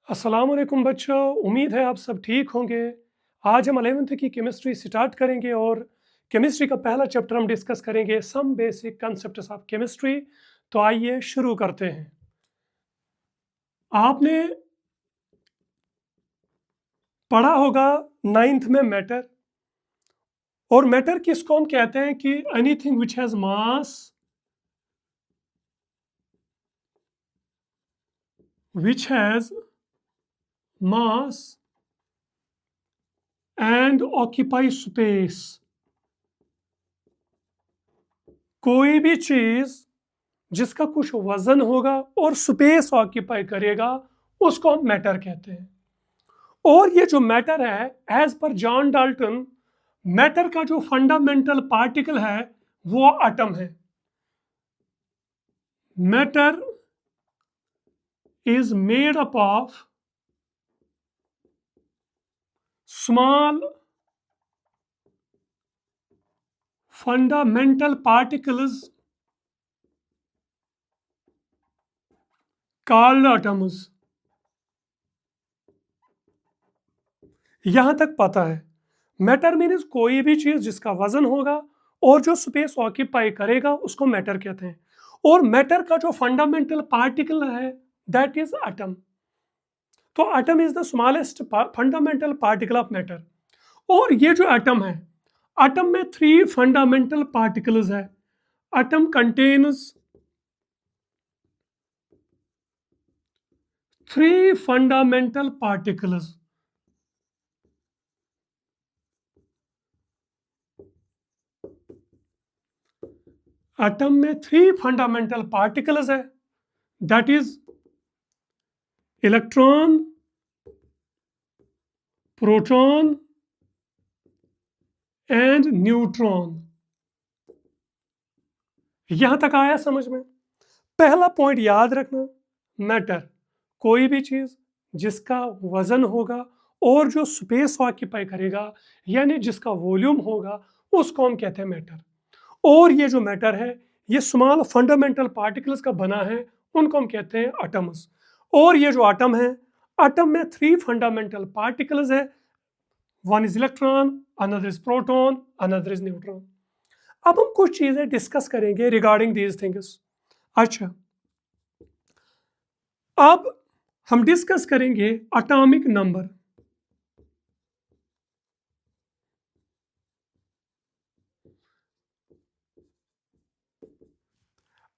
अस्सलाम वालेकुम बच्चों, उम्मीद है आप सब ठीक होंगे। आज हम 11th की केमिस्ट्री स्टार्ट करेंगे और केमिस्ट्री का पहला चैप्टर हम डिस्कस करेंगे some basic concepts of chemistry. तो आइए शुरू करते हैं। आपने पढ़ा होगा 9th में मैटर, और मैटर किसको हम कहते हैं कि anything which has mass, which has mass and occupy space. कोई भी चीज जिसका कुछ वजन होगा और स्पेस ऑक्यूपाई करेगा उसको हम मैटर कहते हैं। और ये जो मैटर है, as per John Dalton, matter का जो फंडामेंटल पार्टिकल है वो एटम है। Matter is made up of small fundamental particles called atoms. यहां तक पता है। मैटर मीन्स कोई भी चीज जिसका वजन होगा और जो स्पेस ऑक्यूपाई करेगा उसको मैटर कहते हैं। और मैटर का जो फंडामेंटल पार्टिकल है दैट इज एटम। तो atom is the smallest fundamental particle of matter. और ये जो एटम है, एटम में 3 फंडामेंटल पार्टिकल्स है। Atom contains 3 fundamental particles. Atom में 3 फंडामेंटल पार्टिकल्स है, that is electron, proton and neutron. यहां तक आया समझ में? पहला पॉइंट याद रखना, मैटर कोई भी चीज जिसका वजन होगा और जो स्पेस ऑक्यूपाई करेगा, यानी जिसका वॉल्यूम होगा, उसको हम कहते हैं मैटर। और ये जो मैटर है ये स्मॉल फंडामेंटल पार्टिकल्स का बना है, उनको हम कहते हैं एटम्स। और ये जो एटम है, एटम में 3 फंडामेंटल पार्टिकल्स है। One is electron, another is proton, another is neutron. अब हम कुछ चीजें डिस्कस करेंगे रिगार्डिंग दीज थिंग्स। अच्छा, अब हम डिस्कस करेंगे एटॉमिक नंबर।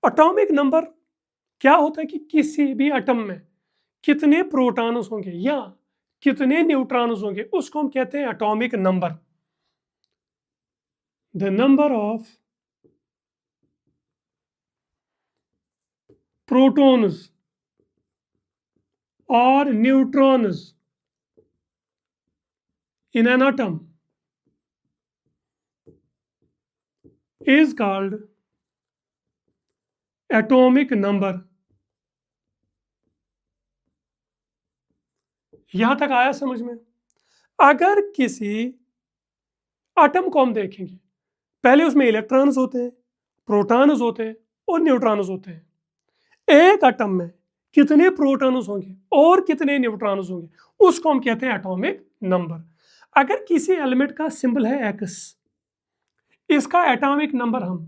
एटॉमिक नंबर क्या होता है कि किसी भी एटम में कितने प्रोटॉन्स होंगे या कितने न्यूट्रॉन्स होंगे उसको हम कहते हैं atomic number. The number of protons और neutrons in an atom is called atomic number। यहां तक आया समझ में? अगर किसी एटम को हम देखेंगे, पहले उसमें इलेक्ट्रॉन्स होते हैं, प्रोटॉन्स होते हैं और न्यूट्रॉन्स होते हैं। एक एटम में कितने प्रोटॉन्स होंगे और कितने न्यूट्रॉन्स होंगे उसको हम कहते हैं एटॉमिक नंबर। अगर किसी एलिमेंट का सिंबल है एक्स, इसका एटॉमिक नंबर हम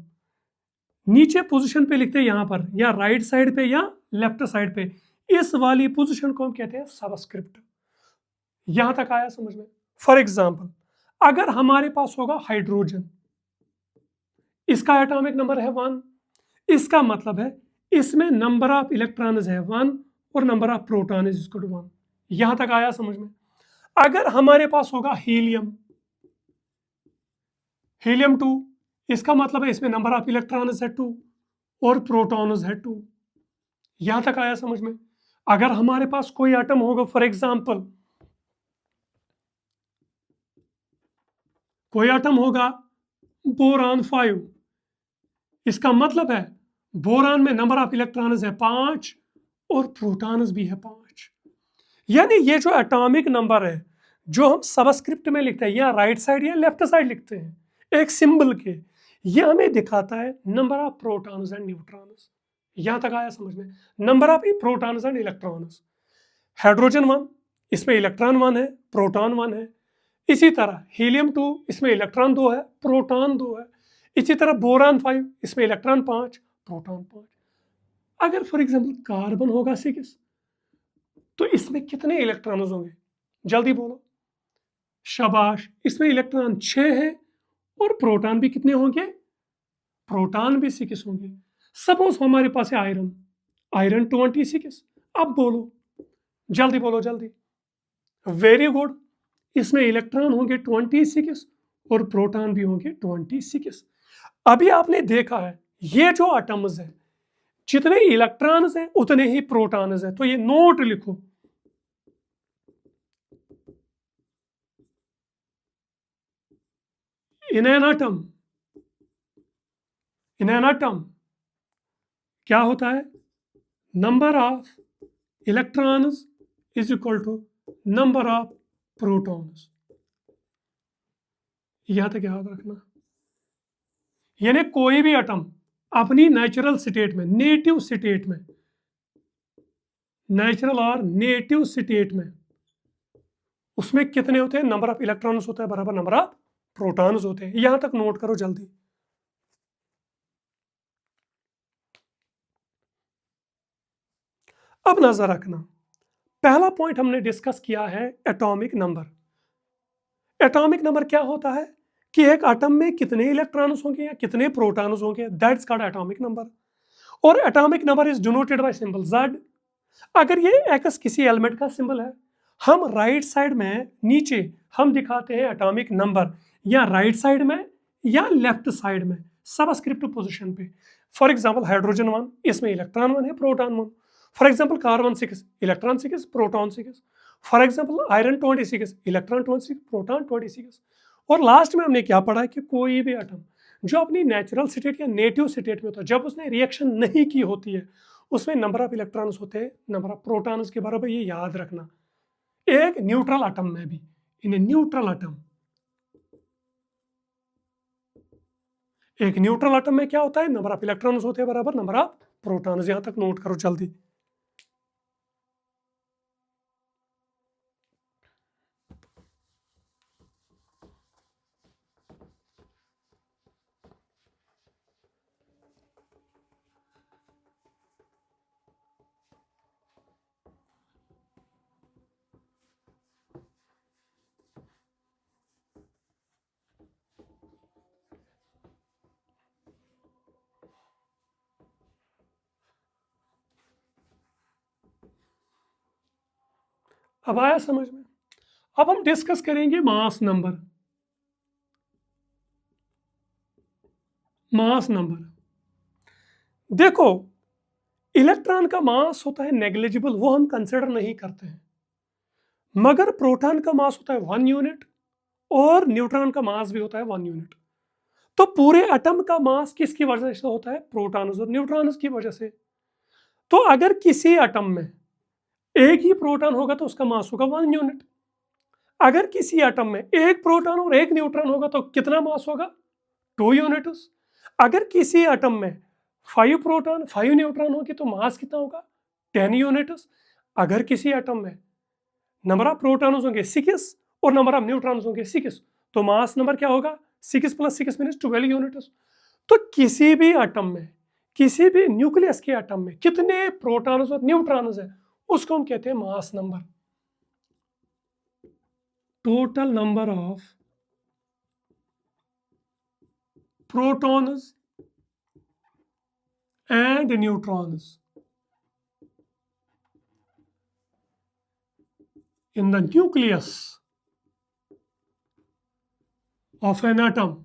नीचे पोजीशन पे लिखते हैं, यहां पर या राइट साइड पे या लेफ्ट साइड पे, इस वाली पोजीशन को हम कहते हैं सबस्क्रिप्ट। यहां तक आया समझ में? फॉर एग्जाम्पल, अगर हमारे पास होगा हाइड्रोजन, इसका एटॉमिक नंबर है 1, इसका मतलब है इसमें नंबर ऑफ इलेक्ट्रॉन्स है 1 और number of proton is equal to 1। यहां तक आया समझ में? अगर हमारे पास होगा हीलियम, हीलियम 2, इसका मतलब है इसमें नंबर ऑफ इलेक्ट्रॉन्स है 2 और प्रोटॉन्स है 2। यहां तक आया समझ में? अगर हमारे पास कोई एटम होगा, फॉर एग्जाम्पल कोई एटम होगा बोरान 5, इसका मतलब है बोरान में नंबर ऑफ इलेक्ट्रॉन्स है 5 और प्रोटॉन्स भी है 5। यानी ये जो एटॉमिक नंबर है जो हम सबस्क्रिप्ट में लिखते हैं या राइट साइड या लेफ्ट साइड लिखते हैं एक सिंबल के, ये हमें दिखाता है number of protons and neutrons. यहां तक आया समझ में? Number of protons and electrons. Hydrogen 1, इसमें इलेक्ट्रॉन 1 है, प्रोटॉन 1 है। इसी तरह हीलियम 2, इसमें इलेक्ट्रॉन 2 है, प्रोटॉन 2 है। इसी तरह बोरान 5, इसमें इलेक्ट्रॉन 5, प्रोटॉन 5। अगर फॉर एग्जाम्पल कार्बन होगा 6, तो इसमें कितने इलेक्ट्रॉन्स होंगे? जल्दी बोलो। शाबाश, इसमें इलेक्ट्रॉन 6 है और प्रोटॉन भी कितने होंगे? प्रोटॉन भी 6 होंगे। सपोज हमारे पास है आयरन, आयरन 26। अब बोलो, जल्दी बोलो जल्दी। वेरी गुड, इसमें इलेक्ट्रॉन होंगे 26 और प्रोटॉन भी होंगे 26। अभी आपने देखा है ये जो एटम्स है, जितने इलेक्ट्रॉन्स हैं उतने ही प्रोटॉन्स हैं। तो ये नोट लिखो, इन एन एटम क्या होता है? Number of electrons is equal to number of protons. यहां तक याद रखना। यानी कोई भी एटम अपनी नेचुरल स्टेट में, नेटिव स्टेट में, नेचुरल और नेटिव स्टेट में, उसमें कितने होते हैं? नंबर ऑफ इलेक्ट्रॉन्स होता है बराबर नंबर ऑफ प्रोटॉन्स होते हैं। यहां तक नोट करो जल्दी। अब नजर रखना, पहला पॉइंट हमने डिस्कस किया है एटॉमिक नंबर। एटॉमिक नंबर क्या होता है कि एक एटम में कितने इलेक्ट्रॉन्स होंगे या कितने प्रोटॉन्स होंगे, दैट्स कॉल्ड एटॉमिक नंबर। और atomic number is denoted by symbol Z। अगर ये एक्स किसी एलिमेंट का सिंबल है, हम राइट साइड में नीचे हम दिखाते हैं एटॉमिक नंबर, या राइट साइड में या लेफ्ट साइड में सबस्क्रिप्ट पोजीशन पे। फॉर एग्जांपल हाइड्रोजन 1, इसमें इलेक्ट्रॉन 1 है, proton 1। For example carbon 6, electron 6, proton 6। For example iron 26, electron 26, proton 26। और लास्ट में हमने क्या पढ़ा कि कोई भी एटम जो अपनी नेचुरल स्टेट या नेटिव स्टेट में होता है, जब उसने रिएक्शन नहीं की होती है, उसमें नंबर ऑफ इलेक्ट्रॉन्स होते हैं नंबर ऑफ प्रोटॉन्स के बराबर। ये याद रखना। एक न्यूट्रल एटम में भी, इन न्यूट्रल एटम, एक न्यूट्रल एटम में क्या होता है? नंबर ऑफ इलेक्ट्रॉन्स होते हैं बराबर नंबर ऑफ प्रोटॉन्स। यहां तक नोट करो जल्दी। अब आया समझ में? अब हम डिस्कस करेंगे मास नंबर। मास नंबर देखो, इलेक्ट्रॉन का मास होता है नेग्लिजिबल, वो हम कंसिडर नहीं करते हैं। मगर प्रोटॉन का मास होता है 1 यूनिट और न्यूट्रॉन का मास भी होता है 1 यूनिट। तो पूरे एटम का मास किसकी वजह से होता है? प्रोटॉन्स और न्यूट्रॉन्स की वजह से। तो अगर किसी एटम में एक ही प्रोटॉन होगा तो उसका मास होगा 1 यूनिट। अगर किसी एटम में एक प्रोटॉन और एक न्यूट्रॉन होगा तो कितना मास होगा? 2 यूनिट्स। अगर किसी एटम में 5 प्रोटॉन 5 न्यूट्रॉन होगी तो मास कितना होगा? 10 यूनिट्स। अगर किसी एटम में नंबर ऑफ प्रोटॉन्स होंगे 6 और नंबर ऑफ न्यूट्रॉन्स होंगे 6, तो मास नंबर क्या होगा? 6 + 6 मीन्स 12 यूनिट्स। तो किसी भी एटम में, किसी भी न्यूक्लियस के एटम में कितने प्रोटॉन्स और न्यूट्रॉन्स है, उसको हम कहते हैं mass number. Total number of protons and neutrons in the nucleus of an atom।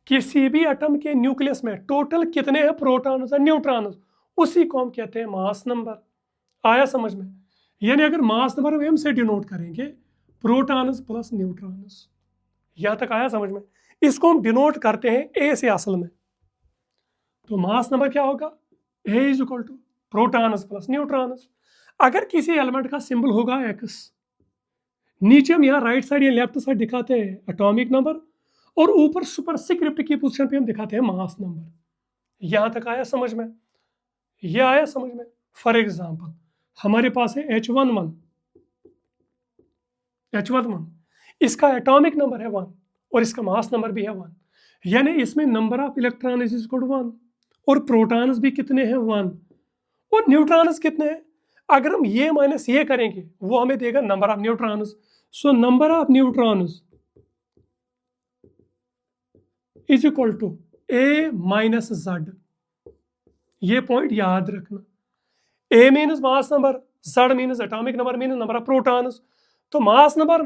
किसी भी एटम के न्यूक्लियस में टोटल कितने हैं प्रोटॉन्स और न्यूट्रॉन्स, उसी को हम कहते हैं मास नंबर। आया समझ में? यानी अगर मास नंबर हम से डिनोट करेंगे प्रोटॉन्स प्लस न्यूट्रॉन्स। यहां तक आया समझ में? इसको हम डिनोट करते हैं ए से असल में। तो मास नंबर क्या होगा? A is equal to protons plus neutrons. अगर किसी एलिमेंट का सिंबल होगा एक्स, नीचे हम यहाँ राइट साइड या लेफ्ट साइड दिखाते हैं एटॉमिक नंबर, और ऊपर सुपरस्क्रिप्ट की पोजीशन पे हम दिखाते हैं मास नंबर। यहां तक आया समझ में? यह आया समझ में? फॉर एग्जांपल हमारे पास है H11, H11, इसका एटॉमिक नंबर है 1 और इसका मास नंबर भी है 1, यानी इसमें number of electron is equal to 1 और प्रोटॉन्स भी कितने हैं 1 और न्यूट्रॉन्स कितने हैं। अगर हम ये माइनस ये करेंगे वो हमें देगा number of neutrons. So number of neutrons is equal to A minus Z। ये पॉइंट याद रखना, A means mass number, Z means atomic number means number of protons. तो mass number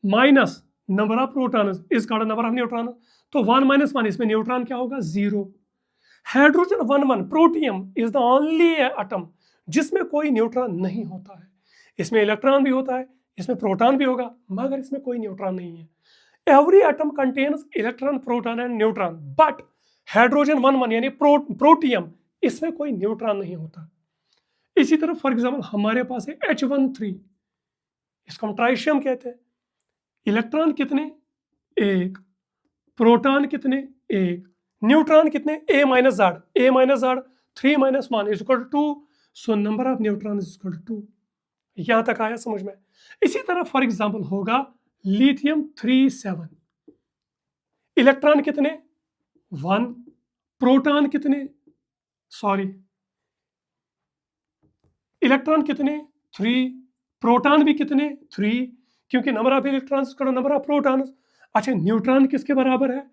minus number of protons is called number of neutron. तो 1 minus 1, इसमें neutron क्या होगा 0। Hydrogen 1 protium is the only atom जिसमें कोई neutron नहीं होता है। इसमें इलेक्ट्रॉन भी होता है, इसमें प्रोटॉन भी होगा, मगर इसमें कोई न्यूट्रॉन नहीं है। Every atom contains electron, proton and neutron, but hydrogen 1 यानी प्रोटियम, इसमें कोई न्यूट्रॉन नहीं होता। इसी तरह फॉर एग्जाम्पल हमारे पास है H13, इसको हम ट्राइशियम कहते हैं। इलेक्ट्रॉन कितने 1, प्रोटॉन कितने 1, न्यूट्रॉन कितने A minus Z, A minus Z 3 minus 1 is equal to 2। So number of neutron is equal to 2। यहां तक आया समझ में। इसी तरह फॉर एग्जाम्पल होगा लिथियम 37, इलेक्ट्रॉन कितने 1, प्रोटॉन कितने, सॉरी इलेक्ट्रॉन कितने 3, प्रोटॉन भी कितने 3, क्योंकि नंबर ऑफ इलेक्ट्रॉन्स का नंबर ऑफ प्रोटॉन्स। अच्छा न्यूट्रॉन किसके बराबर है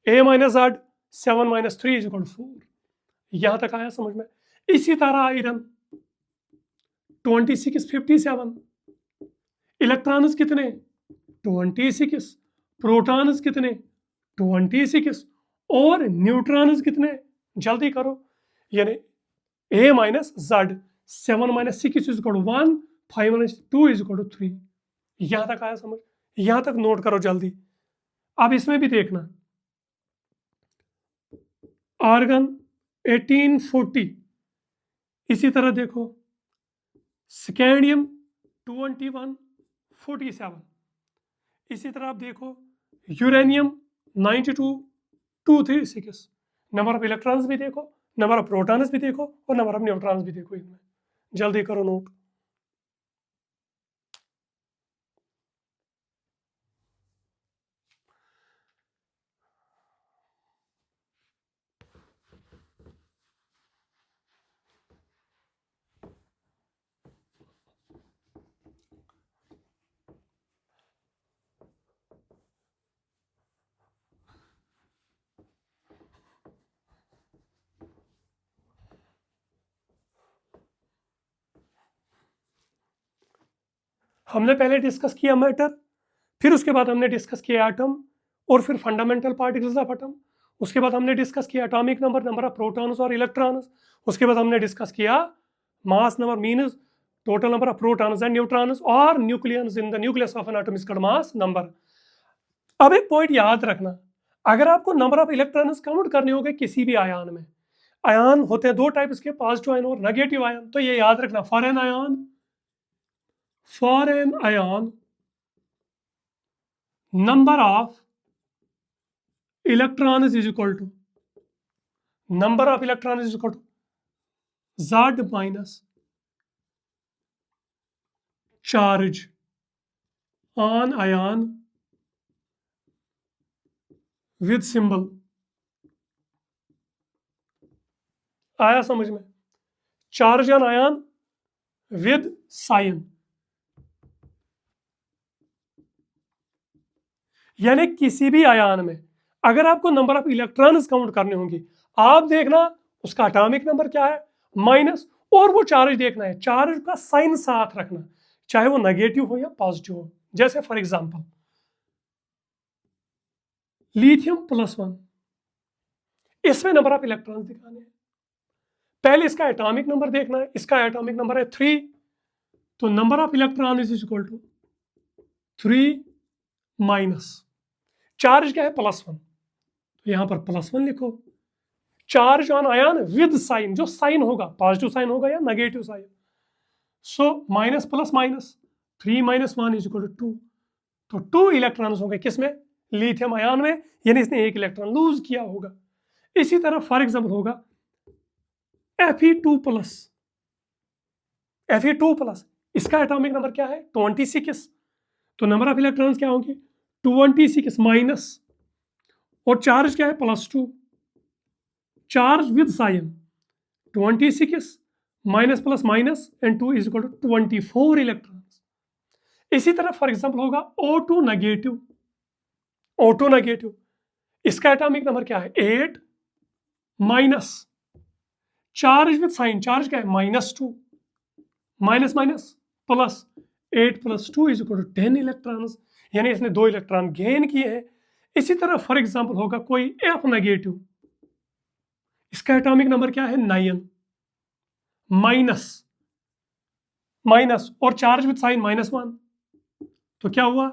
A minus Z 7 minus 3 is equal to 4। यहां तक आया समझ में। इसी तरह आयरन 26 57, इलेक्ट्रॉन्स कितने 26, प्रोटॉन्स कितने 26 और न्यूट्रॉन्स कितने, जल्दी करो, यानी A minus Z 7 minus 6 is equal to 1, 5 minus 2 is equal to 3। यहां तक आया समझ, यहां तक नोट करो जल्दी। अब इसमें भी देखना, आर्गन 1840, इसी तरह देखो स्कैंडियम 2147, इसी तरह आप देखो यूरेनियम 92,236। नंबर ऑफ इलेक्ट्रॉन्स भी देखो, नंबर ऑफ प्रोटॉन्स भी देखो और नंबर ऑफ न्यूट्रॉन्स भी देखो। इनमें जल्दी करो नोट। हमने पहले डिस्कस किया मैटर, फिर उसके बाद हमने डिस्कस किया एटम और फिर फंडामेंटल पार्टिकल्स ऑफ एटम। उसके बाद हमने डिस्कस किया atomic number, number of protons और इलेक्ट्रॉन्स। उसके बाद हमने डिस्कस किया mass number means total number of protons and neutrons और nucleus in the nucleus of an atom is called mass number. अब एक पॉइंट याद रखना, अगर आपको नंबर ऑफ इलेक्ट्रॉन्स काउंट करने होंगे किसी भी आयन में, आयन होते हैं दो टाइप्स के, पॉजिटिव आयन और नेगेटिव आयन, तो ये याद रखना for an ion number of electrons is equal to Z minus charge on ion with symbol। आया समझ में, charge on ion with sign, यानी किसी भी आयन में अगर आपको नंबर ऑफ इलेक्ट्रॉन्स काउंट करने होंगे, आप देखना उसका एटॉमिक नंबर क्या है माइनस, और वो चार्ज देखना है, चार्ज का साइन साथ रखना, चाहे वो नेगेटिव हो या पॉजिटिव हो। जैसे फॉर एग्जांपल लिथियम +1, इसमें नंबर ऑफ इलेक्ट्रॉन्स दिखाने हैं। पहले इसका एटॉमिक नंबर देखना है, इसका एटॉमिक नंबर है 3, तो number of electron is equal to 3 minus charge क्या है +1, तो यहां पर +1 लिखो। Charge on ion with sign, जो साइन होगा पॉजिटिव साइन होगा या negative sign, so minus plus minus 3 minus 1 is equal to 2, तो 2 इलेक्ट्रॉन्स होंगे किसमें लिथियम आयन में, यानी इसने 1 इलेक्ट्रॉन लूज किया होगा। इसी तरह फॉर एग्जाम्पल होगा Fe2+, Fe2+, इसका एटॉमिक नंबर क्या है 26, तो नंबर ऑफ इलेक्ट्रॉन्स क्या होंगे 26 माइनस, और चार्ज क्या है +2, charge with sign 26 minus plus minus and 2 is equal to 24 electrons. इसी तरह फॉर एग्जांपल होगा O2 नेगेटिव, O2 नेगेटिव, इसका एटॉमिक नंबर क्या है 8 minus, charge with sign, charge क्या है -2, minus minus plus, 8 + 2 is equal to 10 electrons, यानी इसने 2 इलेक्ट्रॉन गेन किए हैं। इसी तरह फॉर एग्जांपल होगा कोई F नेगेटिव, इसका एटॉमिक नंबर क्या है 9 माइनस माइनस, और चार्ज विद साइन -1, तो क्या हुआ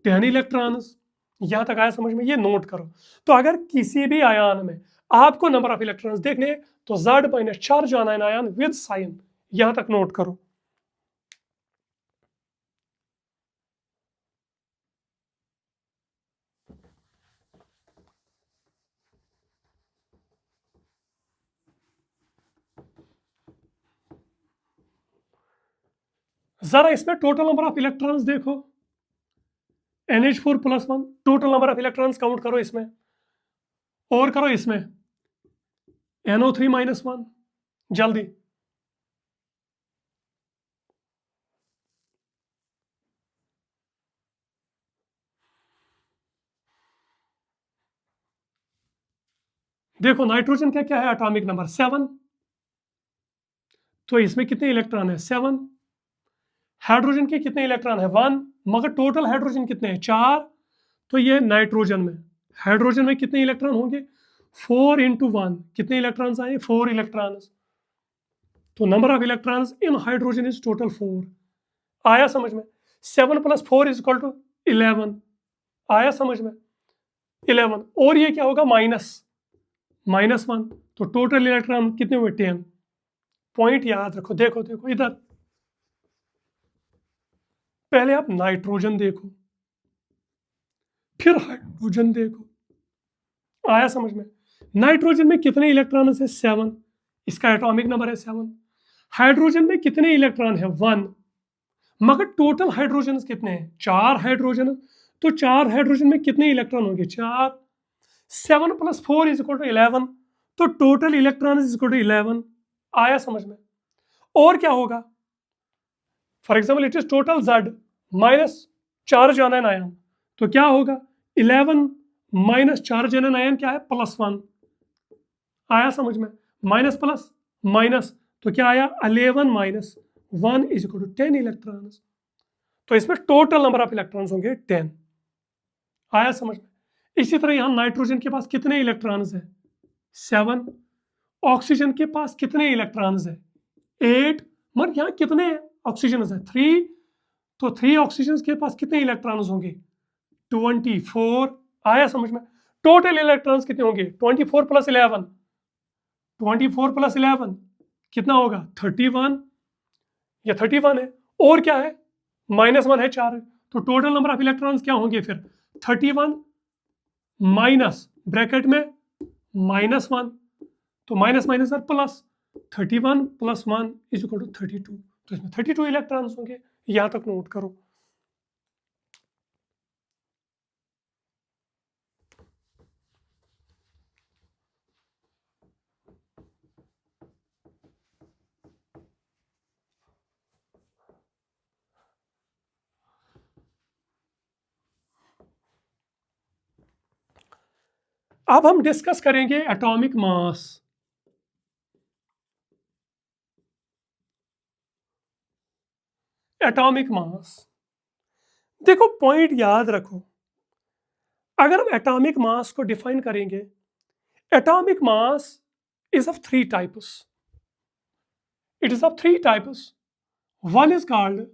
10 इलेक्ट्रॉन्स। यहां तक आया समझ में, ये नोट करो। तो अगर किसी भी आयन में आपको नंबर ऑफ इलेक्ट्रॉन्स देखने तो Z- charge on an ion with sign, यहां तक नोट करो। जरा इसमें टोटल नंबर ऑफ इलेक्ट्रॉन्स देखो, NH4+1, total number of electrons count करो इसमें, और करो इसमें NO3-1, जल्दी। देखो नाइट्रोजन का क्या है एटॉमिक नंबर 7, तो इसमें कितने इलेक्ट्रॉन है 7, हाइड्रोजन के कितने इलेक्ट्रॉन है 1, मगर टोटल हाइड्रोजन कितने हैं 4, तो ये नाइट्रोजन में, हाइड्रोजन में कितने इलेक्ट्रॉन होंगे 4 × 1, कितने इलेक्ट्रॉन्स आए 4 इलेक्ट्रॉन्स, तो number of electrons in hydrogen is total 4। आया समझ में, 7 + 4 इज इक्वल टू 11, आया समझ में 11, और ये क्या होगा -1, तो टोटल इलेक्ट्रॉन कितने हुए 10। पॉइंट याद रखो, देखो देखो इधर, पहले आप नाइट्रोजन देखो, फिर हाइड्रोजन देखो, आया समझ में। नाइट्रोजन में कितने इलेक्ट्रॉन है 7, इसका एटॉमिक नंबर है 7। हाइड्रोजन में कितने इलेक्ट्रॉन है 1, मगर टोटल हाइड्रोजन कितने हैं 4 हाइड्रोजन, तो 4 हाइड्रोजन में कितने इलेक्ट्रॉन होंगे 4, 7 + 4 इज इक्वल टू 11, तो total electron is equal to 11। आया समझ में। और क्या होगा, for example it is total Z minus charge on an ion, तो क्या होगा 11 minus charge on an ion क्या है +1। आया समझ में, माइनस प्लस माइनस, तो क्या आया 11 minus 1 is equal to 10 electrons, तो इसमें टोटल नंबर ऑफ इलेक्ट्रॉन्स होंगे 10। आया समझ में। इसी तरह यहां नाइट्रोजन के पास कितने इलेक्ट्रॉन्स है 7, ऑक्सीजन के पास कितने इलेक्ट्रॉन्स है 8, मगर यहाँ कितने ऑक्सीजन है 3, तो 3 ऑक्सीजन के पास कितने इलेक्ट्रॉन्स होंगे 24। आया समझ में। टोटल इलेक्ट्रॉन्स कितने होंगे 24 + 11, 24 + 11 कितना होगा 31, या 31 है, और क्या है -1 है 4 है, तो टोटल नंबर ऑफ इलेक्ट्रॉन्स क्या होंगे फिर 31 माइनस ब्रैकेट में -1, तो माइनस माइनस और प्लस, 31 + 1 इज इक्वल टू 32, तो इसमें 32 इलेक्ट्रॉन्स होंगे। यहां तक नोट करो। अब हम डिस्कस करेंगे एटॉमिक मास। एटॉमिक मास, देखो पॉइंट याद रखो, अगर हम एटॉमिक मास को डिफाइन करेंगे, atomic mass is of 3 types, it is of 3 types. One is called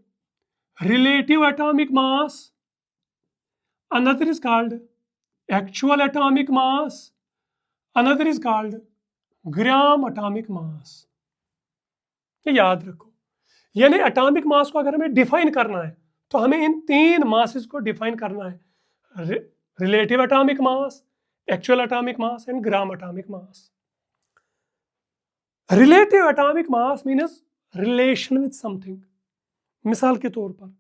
relative atomic mass, another is called actual atomic mass, another is called gram atomic mass। ये याद रखो, यानी एटॉमिक मास को अगर हमें define करना है तो हमें इन 3 मासेस को डिफाइन करना है, relative atomic mass, actual atomic mass and gram atomic mass. Relative atomic mass means relation with something. मिसाल के तौर पर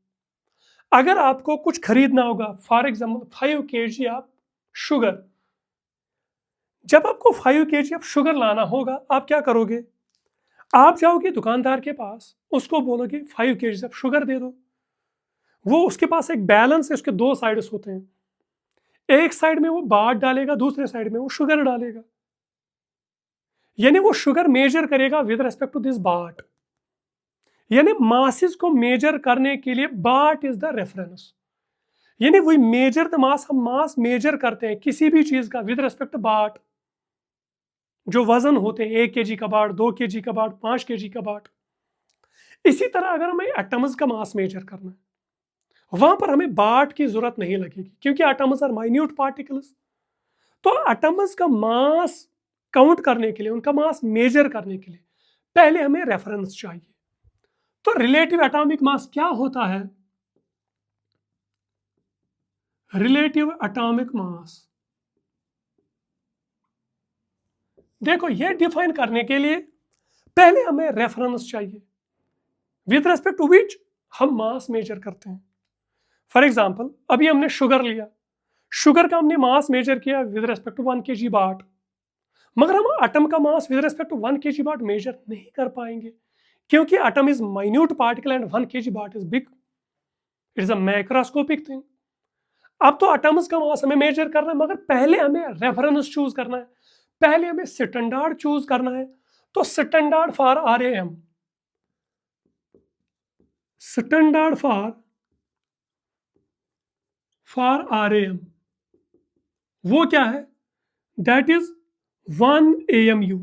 अगर आपको कुछ खरीदना होगा, फॉर एग्जाम्पल 5 kg आप शुगर, जब आपको 5 kg आप शुगर लाना होगा, आप क्या करोगे? आप जाओगे दुकानदार के पास, उसको बोलोगे 5 kg आप शुगर दे दो। वो उसके पास एक बैलेंस है, उसके दो साइड्स होते हैं, एक साइड में वो बाट डालेगा, दूसरे साइड में वो शुगर डालेगा। यानी वो शुगर मेजर करेगा विद रेस्पेक्ट टू दिस बाट। यानी मासेस को मेजर करने के लिए बाट इज द रेफरेंस। यानी वही मेजर द मास, हम मास मेजर करते हैं किसी भी चीज का विद रेस्पेक्ट टू बाट। जो वजन होते हैं 1 kg का बाट, 2 kg का बाट, 5 kg का बाट। इसी तरह अगर हमें एटम्स का मास मेजर करना है, वहां पर हमें बाट की जरूरत नहीं लगेगी, क्योंकि एटम्स आर माइन्यूट पार्टिकल्स। तो एटम्स का मास काउंट करने के लिए, उनका मास मेजर करने के लिए पहले हमें रेफरेंस चाहिए। तो रिलेटिव एटॉमिक मास क्या होता है? रिलेटिव एटॉमिक मास, देखो ये डिफाइन करने के लिए पहले हमें रेफरेंस चाहिए विद रेस्पेक्ट टू विच हम मास मेजर करते हैं। फॉर एग्जाम्पल अभी हमने शुगर लिया, शुगर का हमने मास मेजर किया विद रेस्पेक्ट टू 1 kg बाट, मगर हम एटम का mass with respect to 1 kg बाट मेजर नहीं कर पाएंगे, क्योंकि atom is minute particle and 1 kg बाट is big, it is a macroscopic thing. अब तो एटम्स का मास हमें मेजर करना है, मगर पहले हमें रेफरेंस चूज करना है, पहले हमें स्टैंडर्ड चूज करना है। तो स्टैंडर्ड फॉर आरएएम, स्टैंडर्ड फॉर आरएएम वो क्या है? That is 1 AMU,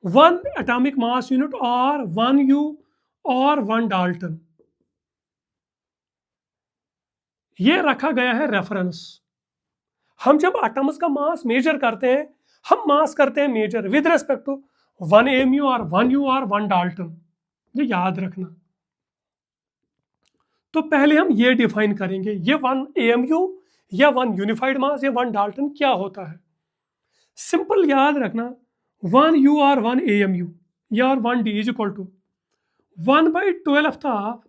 1 atomic mass unit, और 1 U और 1 डाल्टन। ये रखा गया है रेफरेंस। हम जब एटम्स का मास मेजर करते हैं, हम मास करते हैं measure with respect to 1 AMU और 1 U और 1 डाल्टन। ये याद रखना। तो पहले हम ये डिफाइन करेंगे, ये 1 AMU या 1 यूनिफाइड मास या 1 डाल्टन क्या होता है। सिंपल याद रखना, 1 U और 1 AMU या और 1 D is equal to 1/12 of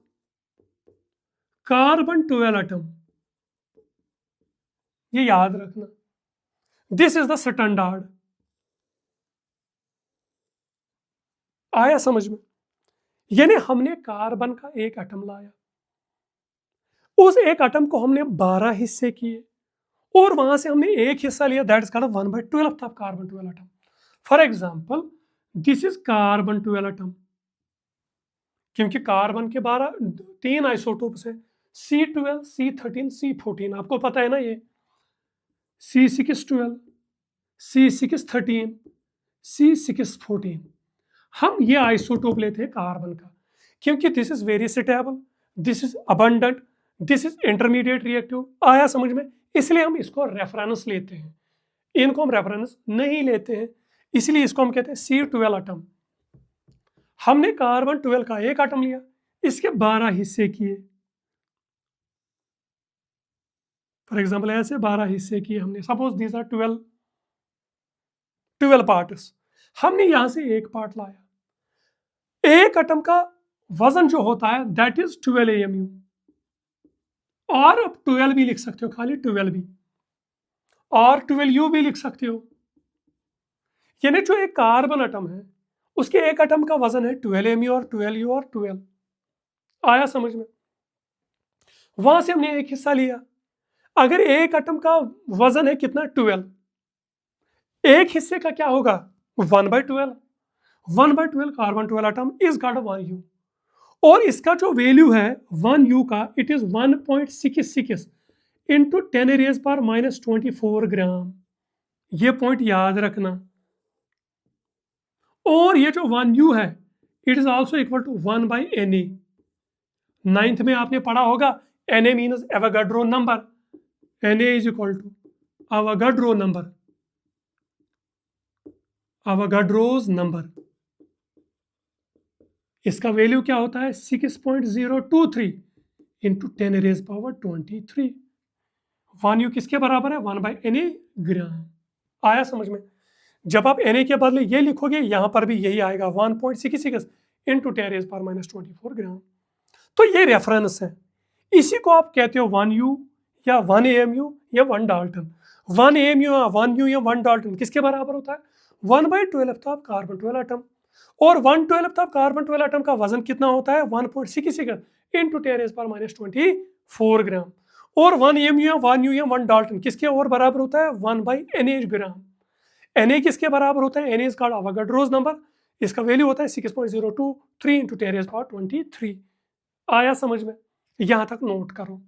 carbon 12 atom. ये याद रखना, दिस इज द स्टैंडर्ड। आया समझ में? यानी हमने कार्बन का एक एटम लाया, उस एक एटम को हमने 12 हिस्से किए, और वहां से हमने एक हिस्सा लिया, that is called 1/12 of carbon 12 atom. For example this is carbon 12 atom, क्योंकि कार्बन के 3 आइसोटोप्स है, C12, C13, C14। आपको पता है ना, ये C612, C613, C614। हम ये आइसोटोप लेते हैं कार्बन का, क्योंकि this is very stable, this is abundant, this is intermediate reactive. आया समझ में? इसलिए हम इसको रेफरेंस लेते हैं, इनको हम रेफरेंस नहीं लेते हैं, इसलिए इसको हम कहते हैं C12 एटम। हमने कार्बन 12 का एक एटम लिया, इसके 12 हिस्से किए। फॉर एग्जाम्पल ऐसे 12 हिस्से किए हमने, सपोज दीज आर 12 पार्ट्स। हमने यहां से एक पार्ट लाया। एक एटम का वजन जो होता है दैट इज 12 AMU, और अब 12 भी लिख सकते हो, खाली 12 भी, और 12U भी लिख सकते हो। यानी जो एक कार्बन एटम है, उसके एक एटम का वजन है 12 AMU और 12U और 12। आया समझ में? वहां से हमने एक हिस्सा लिया। अगर एक एटम का वजन है कितना, 12, एक हिस्से का क्या होगा, 1/12। 1/12 carbon 12 atom is got 1U, और इसका जो वैल्यू है 1U का, इट इज 1.66 इंटू 10⁻⁻24 ग्राम। ये पॉइंट याद रखना। और ये जो 1U है, it is also equal to 1/Na। 9th में आपने पढ़ा होगा, Na means Avogadro number, Na is equal to Avogadro number, Avogadro's number. इसका वैल्यू क्या होता है, 6.023 इंटू 10⁻23। 1U किसके बराबर है, 1/Na ग्राम। आया समझ में? जब आप Na के बदले ये लिखोगे, यहां पर भी यही आएगा, 1.66 इंटू 10⁻⁻24 ग्राम। तो ये रेफरेंस है, इसी को आप कहते हो 1U या 1 AMU या 1 डाल्टन। 1 AMU या 1U या 1 डाल्टन किसके बराबर होता है? 1/12 ऑफ कार्बन 12 एटम। और 1/12 ऑफ कार्बन 12 एटम का वजन कितना होता है? 1.66 इंटू 10⁻⁻24 ग्राम। और 1 AMU या 1U या 1 डाल्टन किसके और बराबर होता है? 1/NH ग्राम। Na किसके बराबर होता है? Na इज कॉल्ड अवोगाड्रोस नंबर, इसका वैल्यू होता है 6.023 इंटू 10⁻23। आया समझ में? यहां तक नोट करो।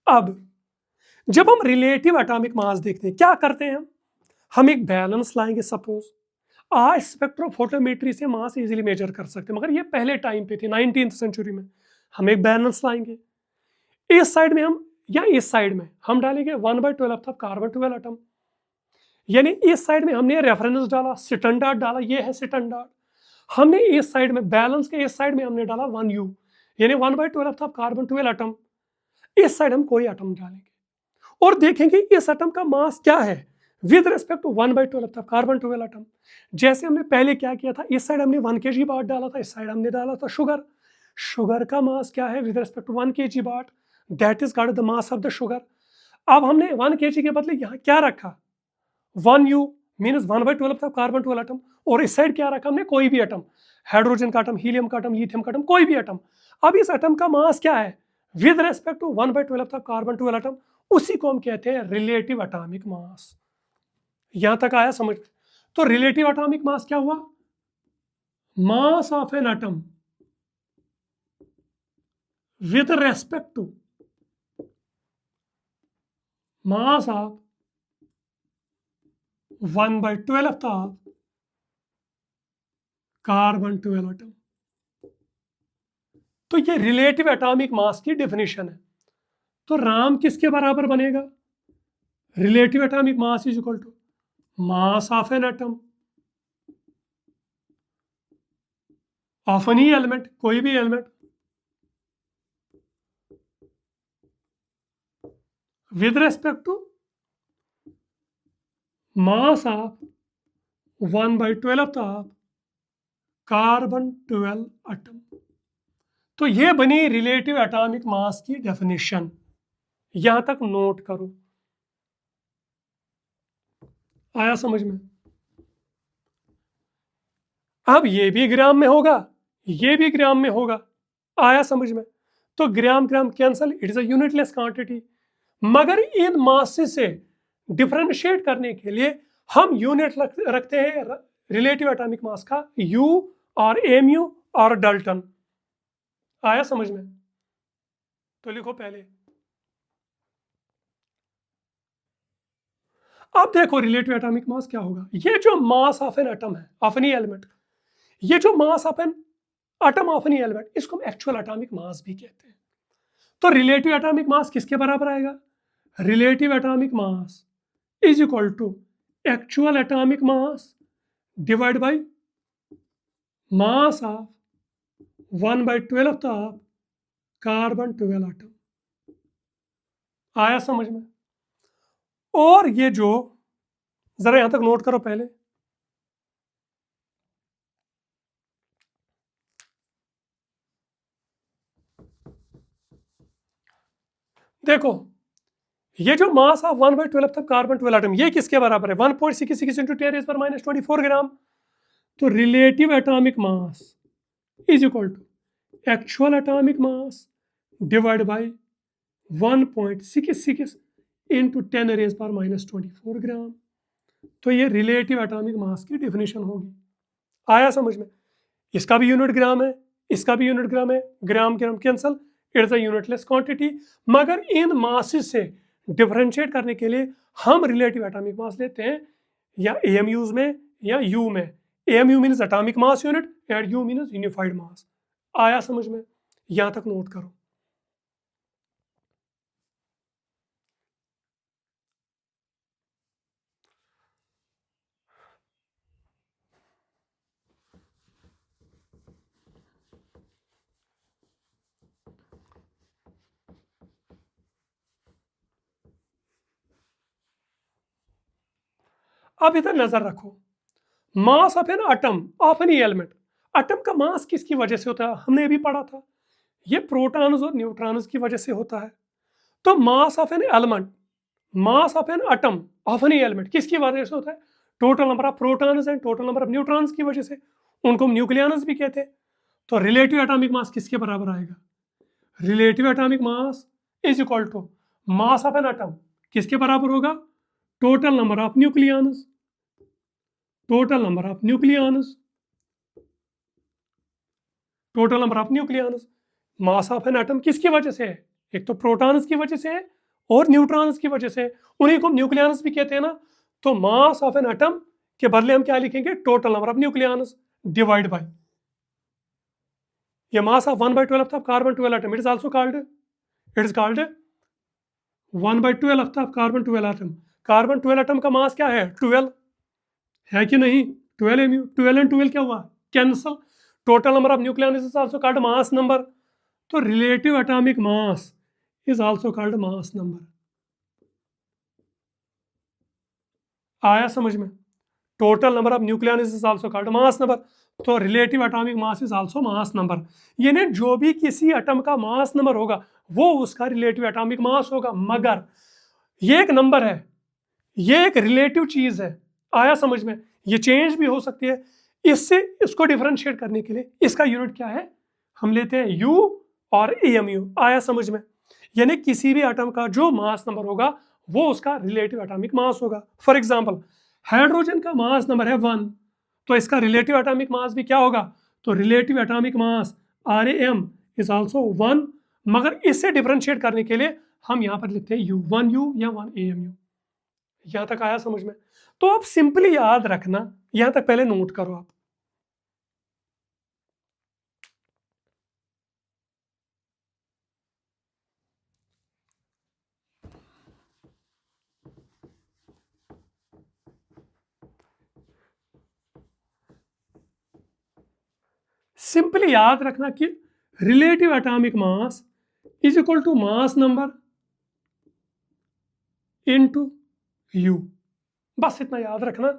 अब जब हम रिलेटिव एटॉमिक मास देखते हैं, क्या करते हैं हम एक बैलेंस लाएंगे। सपोज आज स्पेक्ट्रोफोटोमेट्री से मास इजीली मेजर कर सकते हैं, मगर ये पहले टाइम पे थे 19th सेंचुरी में। हम एक बैलेंस लाएंगे, इस साइड में हम या इस साइड में हम डालेंगे 1/12 ऑफ कार्बन 12 एटम, यानी इस साइड में हमने रेफरेंस डाला, स्टैंडर्ड डाला, ये है स्टैंडर्ड। हमने इस साइड में बैलेंस के इस साइड में हमने डाला 1U, यानी 1/12 ऑफ कार्बन 12 एटम। इस साइड हम कोई एटम डालेंगे और देखेंगे इस एटम का मास क्या है with respect to 1/12 of carbon 12 atom. जैसे हमने पहले क्या किया था, इस साइड हमने 1 kg बाट डाला था, इस साइड हमने डाला था शुगर। शुगर का मास क्या है विद रिस्पेक्ट टू 1 kg बाट? That is called the mass of the sugar. अब हमने 1 kg के बदले यहाँ क्या रखा? 1U मीनस 1/12 of carbon 12 atom. और इस साइड क्या रखा हमने? कोई भी एटम, हाइड्रोजन का एटम, हीलियम का एटम, लिथियम का एटम, कोई भी एटम। अब इस एटम का मास क्या है with respect to 1/12 of carbon 12 atom? उसी को हम कहते हैं रिलेटिव एटॉमिक मास। यहां तक आया समझ? तो रिलेटिव एटॉमिक मास क्या हुआ? Mass of an atom with respect to mass of 1/12 of carbon 12 atom. तो ये रिलेटिव एटॉमिक मास की डेफिनेशन है। तो राम किसके बराबर बनेगा? Relative atomic mass is equal to mass of an atom of any element, कोई भी element, with respect to mass of 1/12 of carbon 12 atom. तो ये बनी रिलेटिव एटॉमिक मास की डेफिनेशन। यहां तक नोट करो। आया समझ में? अब ये भी ग्राम में होगा, ये भी ग्राम में होगा। आया समझ में? तो gram gram cancel, it is a unitless quantity. मगर इन मासेस से डिफरेंशिएट करने के लिए हम यूनिट रखते हैं रिलेटिव एटॉमिक मास का, यू और एमयू और डाल्टन। आया समझ में? तो लिखो पहले। अब देखो रिलेटिव एटॉमिक मास क्या होगा। ये जो मास ऑफ एन एटम है, ऑफ एनी एलिमेंट, ये जो mass of an atom of any element, इसको हम एक्चुअल एटॉमिक मास भी कहते हैं। तो रिलेटिव एटॉमिक मास किसके बराबर आएगा? Relative atomic mass is equal to actual atomic mass divide by mass of 1/12 of carbon 12 atom. आया समझ में? और ये जो, जरा यहां तक नोट करो पहले। देखो ये जो mass of 1/12 of carbon 12 atom, ये किसके बराबर है? 1.66 इंटू 10⁻⁻24 ग्राम। तो relative atomic mass is equal to actual atomic mass divide by 1.66 into 10⁻⁻24 gram. तो ये रिलेटिव एटॉमिक मास की डेफिनेशन होगी। आया समझ में? इसका भी यूनिट ग्राम है, इसका भी यूनिट ग्राम है, gram gram cancel, it's a unitless quantity. मगर इन मासेस से डिफरेंशिएट करने के लिए हम रिलेटिव एटॉमिक मास लेते हैं, या एएमयूज में या यू में। AMU means atomic mass unit and u means unified mass. आया समझ में? यहां तक नोट करो। अब इधर नजर रखो। मास of an atom of any element, atom का मास किसकी वजह से होता है, हमने अभी पढ़ा था, ये प्रोटॉन्स और न्यूट्रॉन्स की वजह से होता है। तो मास of an element, mass of an atom of any element किसकी वजह से होता है, total number of protons and total number of neutrons की वजह से, उनको हम न्यूक्लियस भी कहते हैं। तो रिलेटिव एटॉमिक मास किसके बराबर आएगा, relative atomic mass is equal to mass of an atom किसके बराबर होगा, total number of nucleus, total number of nucleus, total number of nucleus. Mass of an atom किसकी वजह से है, एक तो प्रोटॉन्स की वजह से है और न्यूट्रॉन्स की वजह से, उन्हीं को न्यूक्लियस भी कहते हैं ना। तो मास ऑफ एन एटम के बदले हम क्या लिखेंगे, total number of nucleus divide by ये mass of 1/12 of carbon 12 atom, it is also called, it is called 1/12 of carbon 12 atom. Carbon 12 atom का मास क्या है, 12 है कि नहीं, 12 mu, 12 एंड 12 क्या हुआ, cancel. Total number of nucleus is also called mass number. तो relative atomic mass is also called mass number. आया समझ में, total number of nucleus is also called mass number. तो relative atomic mass is also mass number, यानी जो भी किसी atom का मास नंबर होगा वो उसका रिलेटिव एटॉमिक मास होगा। मगर ये एक नंबर है, ये एक रिलेटिव चीज है। आया समझ में, ये चेंज भी हो सकती है। इससे इसको डिफरेंशिएट करने के लिए इसका यूनिट क्या है, हम लेते हैं यू और एमयू। आया समझ में, यानी किसी भी एटम का जो मास नंबर होगा वो उसका रिलेटिव एटॉमिक मास होगा। फॉर एग्जांपल हाइड्रोजन का मास नंबर है 1, तो इसका रिलेटिव एटॉमिक मास भी क्या होगा, तो relative atomic mass RaM is also 1। मगर इससे डिफरेंशिएट करने के लिए हम यहाँ पर लिखते हैं यू, 1U या 1AMU। यहाँ तक आया समझ में। तो आप सिंपली याद रखना, यहाँ तक पहले नोट करो आप। सिंपली याद रखना कि relative atomic mass is equal to mass number into u, बस इतना याद रखना।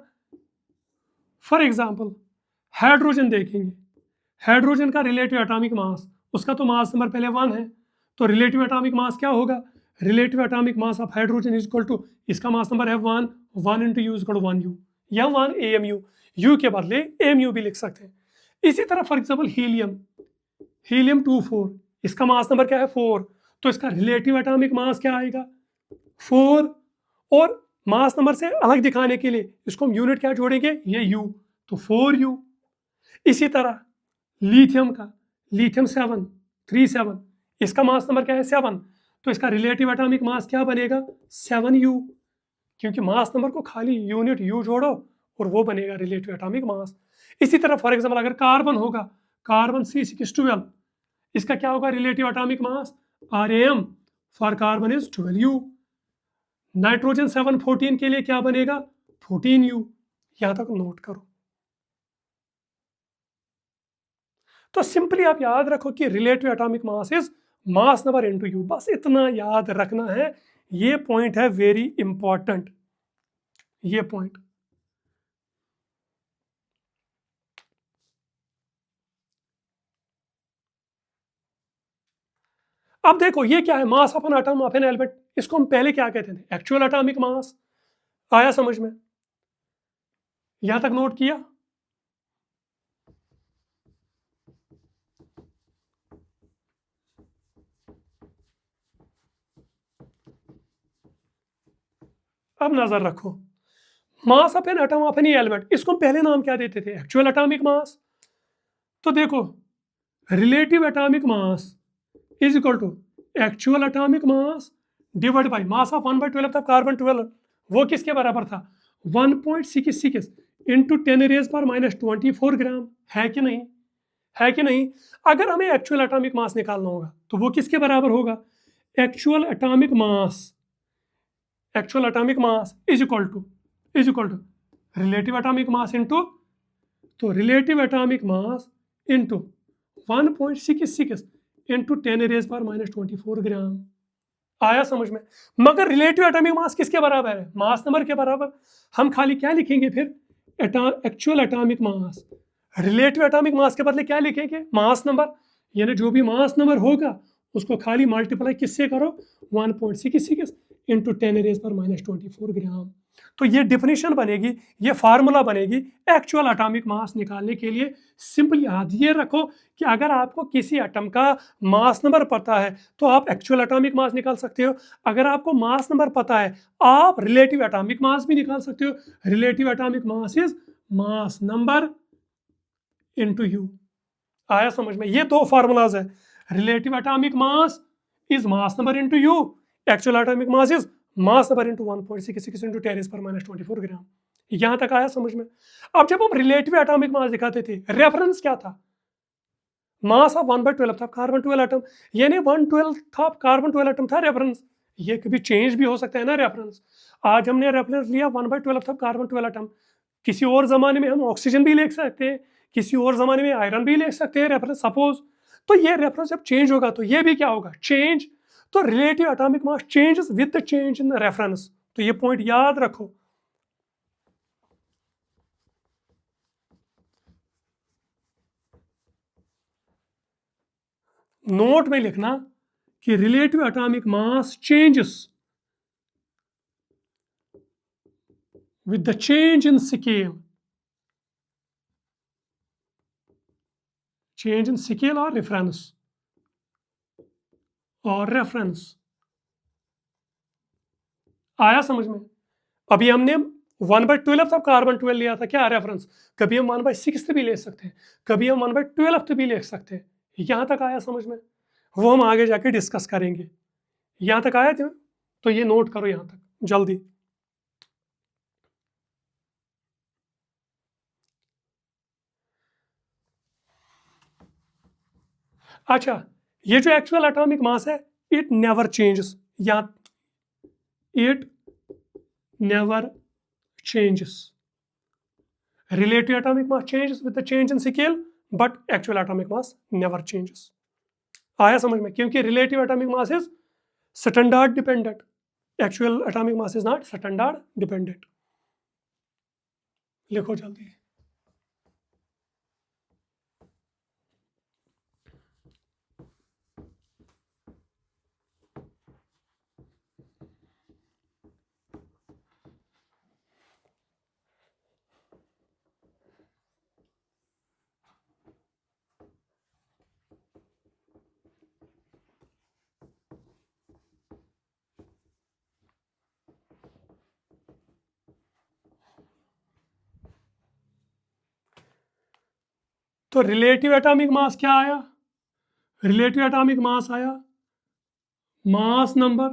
फॉर एग्जांपल हाइड्रोजन देखेंगे, हाइड्रोजन का रिलेटिव एटॉमिक मास, उसका तो मास नंबर पहले 1 है, तो रिलेटिव एटॉमिक मास क्या होगा, relative atomic mass of hydrogen is equal to, इसका मास नंबर है 1, 1 into u is equal to 1U या 1AMU, यू के बदले AMU भी लिख सकते हैं। इसी तरह फॉर एग्जांपल हीलियम, हीलियम 24, इसका मास नंबर क्या है 4, तो इसका रिलेटिव एटॉमिक मास क्या आएगा 4। और मास नंबर से अलग दिखाने के लिए इसको हम यूनिट क्या जोड़ेंगे, ये U, तो 4U। इसी तरह लिथियम का, लिथियम 37, इसका मास नंबर क्या है 7, तो इसका रिलेटिव एटॉमिक मास क्या बनेगा 7U, क्योंकि मास नंबर को खाली यूनिट U जोड़ो और वो बनेगा रिलेटिव एटॉमिक मास। इसी तरह फॉर एग्जांपल अगर कार्बन होगा, कार्बन C612, इसका क्या होगा relative atomic mass RaM for carbon is 12U। Nitrogen 714 के लिए क्या बनेगा 14U। यहां तक नोट करो। तो सिंपली आप याद रखो कि relative atomic mass is mass number into u, बस इतना याद रखना है। ये पॉइंट है वेरी इंपॉर्टेंट, ये पॉइंट। अब देखो ये क्या है, मास of an atom of an element, इसको हम पहले क्या कहते थे, एक्चुअल एटॉमिक मास। आया समझ में, यहां तक नोट किया। अब नजर रखो, मास of an atom of any element, इसको हम पहले नाम क्या देते थे, एक्चुअल एटॉमिक मास। तो देखो relative atomic mass is equal to actual atomic mass divide by mass of 1/12 of carbon 12, वो किसके बराबर था 1.66 इंटू 10⁻⁻24 ग्राम, है कि नहीं, है कि नहीं। अगर हमें एक्चुअल एटॉमिक मास निकालना होगा तो वो किसके बराबर होगा, actual atomic mass, actual atomic mass is equal to relative atomic mass into, तो relative atomic mass into 1.66 into 10⁻⁻24 gram. आया समझ में। मगर रिलेटिव एटॉमिक मास किसके बराबर है, मास नंबर के बराबर। हम खाली क्या लिखेंगे फिर, एक्चुअल एटॉमिक मास, रिलेटिव एटॉमिक मास के बदले क्या लिखेंगे, मास नंबर, यानी जो भी मास नंबर होगा उसको खाली मल्टीप्लाई किससे करो, 1.66 इंटू 10⁻⁻24 ग्राम। तो ये डिफिनीशन बनेगी, ये फार्मूला बनेगी एक्चुअल एटॉमिक मास निकालने के लिए। सिंपल याद ये रखो कि अगर आपको किसी एटम का मास नंबर पता है तो आप एक्चुअल एटॉमिक मास निकाल सकते हो। अगर आपको मास नंबर पता है आप रिलेटिव एटॉमिक मास भी निकाल सकते हो। Relative atomic mass is mass number into you. आया समझ में, ये दो फार्मूलाज है। Relative atomic mass is mass number into you, actual atomic mass is mass number into 1.66 into 10⁻⁻24 ग्राम। यहां तक आया समझ में। अब जब हम रिलेटिव एटॉमिक मास दिखाते थे, रेफरेंस क्या था, मास ऑफ 1/12 था कार्बन 12 एटम, यानी 1/12 था कार्बन 12 एटम था रेफरेंस। ये कभी चेंज भी हो सकता है ना रेफरेंस। आज हमने रेफरेंस लिया 1/12 था कार्बन 12 एटम, किसी और जमाने में हम ऑक्सीजन भी लिख सकते हैं, किसी और जमाने में आयरन भी लिख सकते हैं रेफरेंस सपोज। तो ये रेफरेंस जब चेंज होगा तो ये भी क्या होगा, चेंज। तो relative atomic mass changes with the change in the reference. तो ये पॉइंट याद रखो। नोट में लिखना कि relative atomic mass changes with the change in scale, change in scale और रेफरेंस। आया समझ में। अभी हमने 1/12 ऑफ कार्बन 12 लिया था, क्या रेफरेंस। कभी हम 1/6 भी ले सकते हैं, कभी हम 1/12 भी ले सकते हैं। यहां तक आया समझ में, वो हम आगे जाके डिस्कस करेंगे। यहां तक आया था, तो ये नोट करो यहां तक जल्दी। अच्छा, ये जो एक्चुअल एटॉमिक मास है, इट नेवर चेंजेस, या it never changes. Relative atomic mass changes with the change in scale, but actual atomic mass never changes. आया समझ में, क्योंकि relative atomic mass is standard dependent, actual atomic mass is not standard dependent. लिखो जल्दी। तो relative atomic mass क्या आया, relative atomic मास आया मास नंबर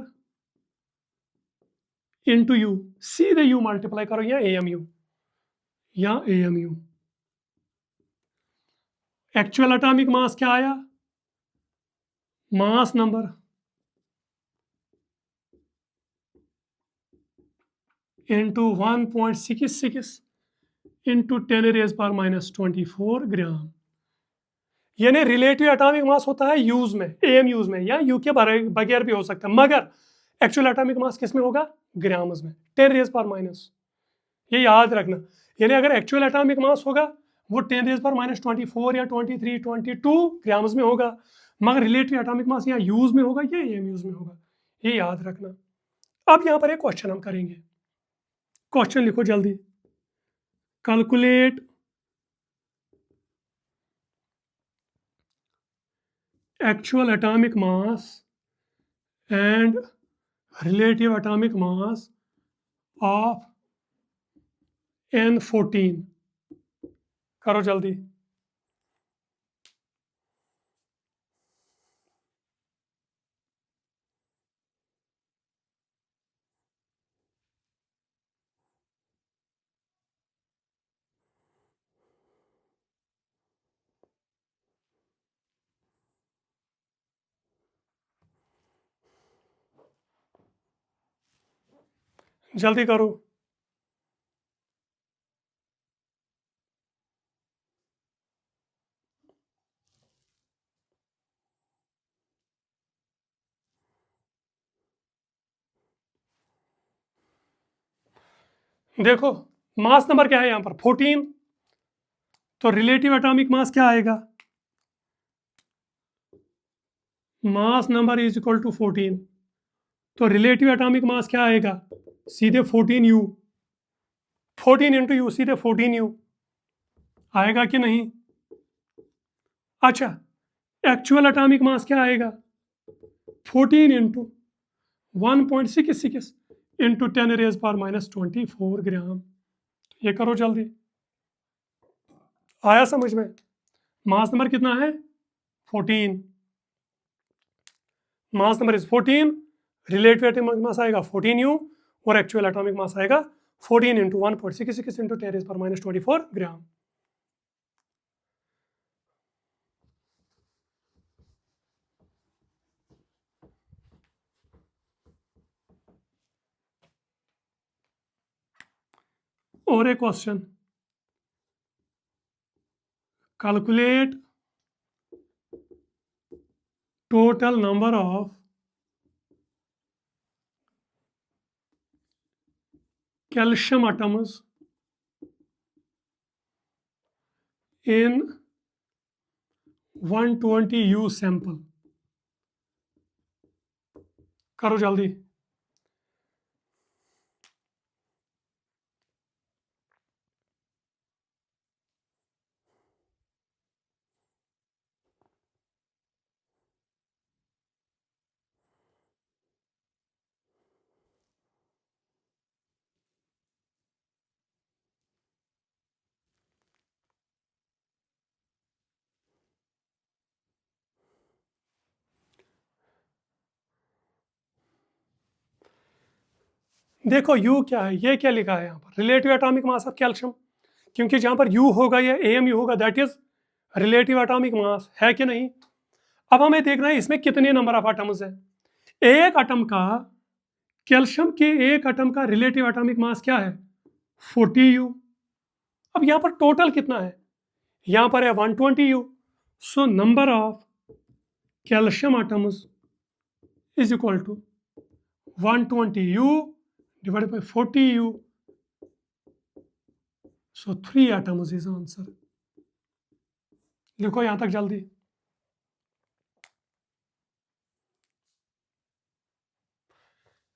इनटू यू, सीधे यू मल्टीप्लाई करो या एएमयू, या एएमयू। एक्चुअल एटॉमिक मास क्या आया, मास नंबर इंटू 1.66 इंटू 10⁻⁻24 ग्राम। यानी रिलेटिव एटॉमिक मास होता है यूज में, एम यूज में, या यू के बगैर भी हो सकता है, मगर एक्चुअल एटॉमिक मास किस में होगा, ग्राम्स में, 10⁻⁻। ये याद रखना। यानी अगर एक्चुअल एटॉमिक मास होगा वो 10⁻⁻24 या 23 22 ग्राम्स में होगा, मगर रिलेटिव एटॉमिक मास यहाँ यूज में होगा या एम यूज में होगा, ये याद रखना। अब यहाँ पर एक क्वेश्चन हम करेंगे, क्वेश्चन लिखो जल्दी। Calculate actual atomic mass and relative atomic mass of N14। करो जल्दी। जल्दी करो। देखो मास नंबर क्या है यहां पर 14, तो रिलेटिव एटॉमिक मास क्या आएगा, mass number is equal to 14, तो रिलेटिव एटॉमिक मास क्या आएगा, सीधे 14u, 14 इंटू यू, सीधे 14u आएगा कि नहीं। अच्छा, एक्चुअल एटॉमिक मास क्या आएगा, 14 इंटू 1.66 इंटू 10⁻⁻24 ग्राम। ये करो जल्दी, आया समझ में। मास नंबर कितना है 14, मास नंबर इज 14, रिलेटिव एटॉमिक मास आएगा 14u और एक्चुअल एटॉमिक मास आएगा 14 इंटू 1.66 इंटू 10⁻⁻24 ग्राम। और एक question, calculate total number of calcium atoms in 120u sample। करो जल्दी। देखो U क्या है, ये क्या लिखा है यहाँ पर, relative atomic mass of calcium, क्योंकि जहाँ पर U होगा या AMU होगा दैट इज रिलेटिव एटॉमिक मास, है कि नहीं। अब हमें देखना है इसमें कितने नंबर ऑफ एटम्स है। एक एटम का, कैल्शियम के एक एटम का रिलेटिव एटॉमिक मास क्या है 40u। अब यहाँ पर टोटल कितना है, यहाँ पर है 120u, so number of calcium atoms is equal to 120u divided by 40u, so 3 atoms is answer। लिखो यहां तक जल्दी।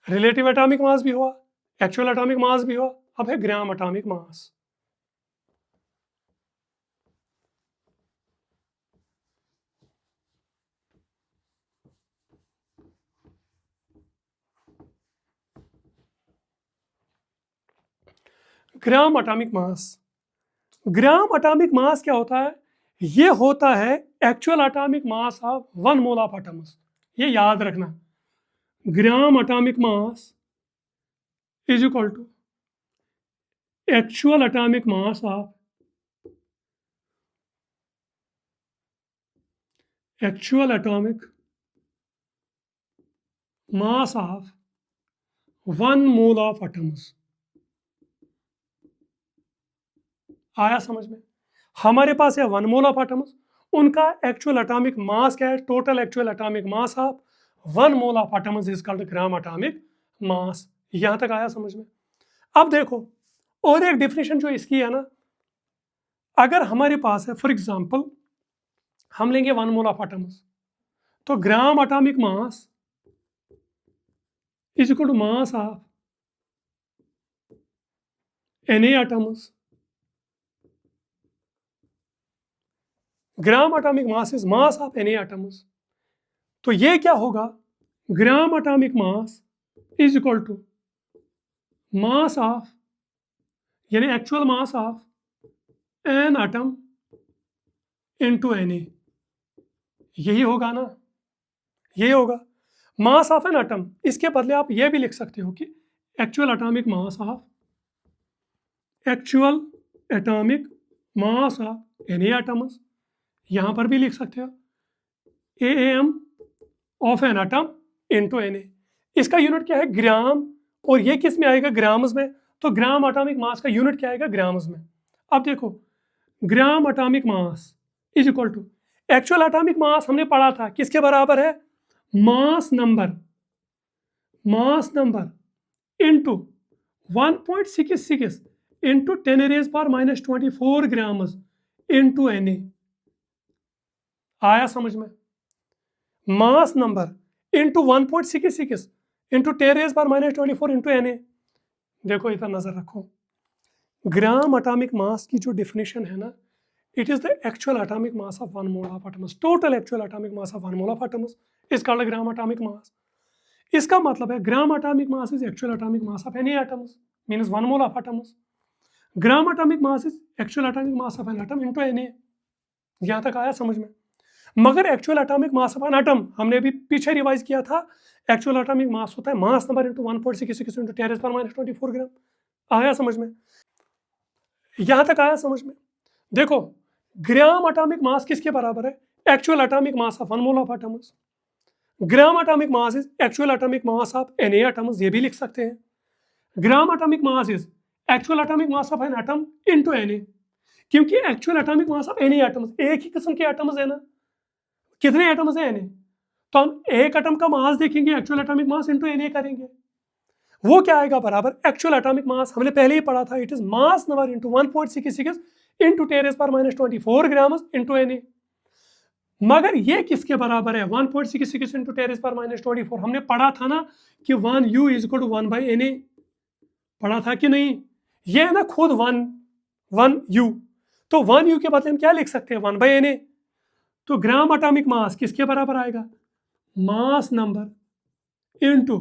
रिलेटिव एटॉमिक मास भी हुआ, एक्चुअल एटॉमिक मास भी हुआ, अब है gram atomic mass. Gram atomic mass, gram atomic mass क्या होता है, ये होता है actual atomic mass of 1 mole of atoms. ये याद रखना, gram atomic mass is equal to actual atomic mass of, actual atomic mass of 1 mole of atoms. आया समझ में। हमारे पास है 1 मोल ऑफ एटम्स, उनका एक्चुअल एटॉमिक मास क्या है, total actual atomic mass of 1 mole of atoms is called gram atomic मास। यहां तक आया समझ में। अब देखो और एक डिफिनेशन जो इसकी है ना, अगर हमारे पास है फॉर एग्जांपल हम लेंगे 1 मोल ऑफ एटम्स, तो gram atomic mass is equal to mass of Na atoms, gram atomic mass is mass of Na atoms। तो ये क्या होगा, gram atomic mass is equal to mass of, यानी actual mass of an atom into Na। यही होगा ना, यही होगा मास ऑफ एन एटम। इसके बदले आप ये भी लिख सकते हो कि actual atomic mass of, actual atomic mass of Na atoms, यहां पर भी लिख सकते हो AAM of an atom into Na। इसका यूनिट क्या है ग्राम, और ये किस में आएगा ग्राम्स में, तो ग्राम एटॉमिक मास का यूनिट क्या आएगा ग्राम्स में। अब देखो gram atomic mass is equal to actual atomic mass, हमने पढ़ा था किसके बराबर है, mass number, mass number into 1.66 into 10⁻⁻24 grams into Na। आया समझ में? Mass number into 1.66 into 10⁻⁻24 into Na। देखो इधर नजर रखो, ग्राम एटॉमिक मास की जो डेफिनेशन है ना, it is the actual atomic mass of one mole of atoms, total actual atomic mass of one mole of atoms is called gram atomic mass. इसका मतलब है gram atomic mass is actual atomic mass of any atoms, means one mole of atoms. Gram atomic mass is actual atomic mass of an atom into Na। यहां तक आया समझ में? मगर actual atomic mass of an atom हमने अभी पीछे revise किया था, एक्चुअल एटॉमिक मास होता है mass number into 1.66 into 10⁻⁻24 gram. आया समझ में? यहां तक आया समझ में? देखो, ग्राम एटॉमिक मास किसके बराबर है? Actual atomic mass of one mole of atoms. Gram atomic mass is actual atomic mass of Na atoms, ये भी लिख सकते हैं। ग्राम atomic mass is actual atomic mass of an atom into Na, क्योंकि actual atomic mass of any atoms, एक ही किस्म के atoms है ना, कितने एटम्स हैं Na, तो हम एक एटम का मास देखेंगे, actual atomic mass into Na करेंगे, वो क्या आएगा बराबर एक्चुअल एटॉमिक मास, हमने पहले ही पढ़ा था, it is mass number into 1.66 into 10⁻⁻24 grams into Na। मगर ये किसके बराबर है? 1.66 इंटू 10⁻⁻24, हमने पढ़ा था ना कि 1U is equal to 1/Na, पढ़ा था कि नहीं? ये है ना खुद 1U, तो 1U के बदले हम क्या लिख सकते हैं? 1/Na। तो ग्राम एटॉमिक मास किसके बराबर आएगा? मास नंबर इंटू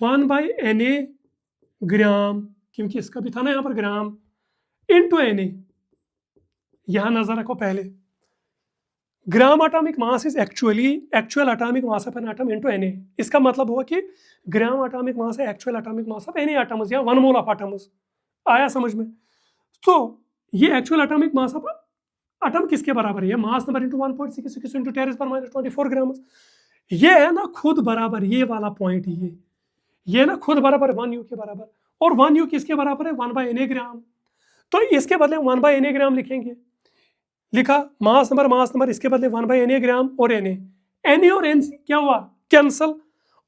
1/Na ग्राम, क्योंकि इसका भी था ना यहाँ पर ग्राम, इंटू Na। यहां नजर रखो, पहले ग्राम atomic mass is actual atomic mass of an atom into Na। इसका मतलब हुआ कि ग्राम एटॉमिक मास है actual atomic mass of any atoms या वन मोल ऑफ एटम्स। आया समझ में? तो ये actual atomic mass of atom किसके बराबर है? Mass number into 1.66 into 10⁻⁻24 grams. ये है ना खुद बराबर, ये वाला पॉइंट, ये ना खुद बराबर 1U के बराबर, और 1U किसके बराबर है? 1/Na ग्राम। तो इसके बदले 1/Na ग्राम लिखेंगे, लिखा मास नंबर, इसके बदले 1/Na ग्राम और Na और N क्या हुआ? कैंसल,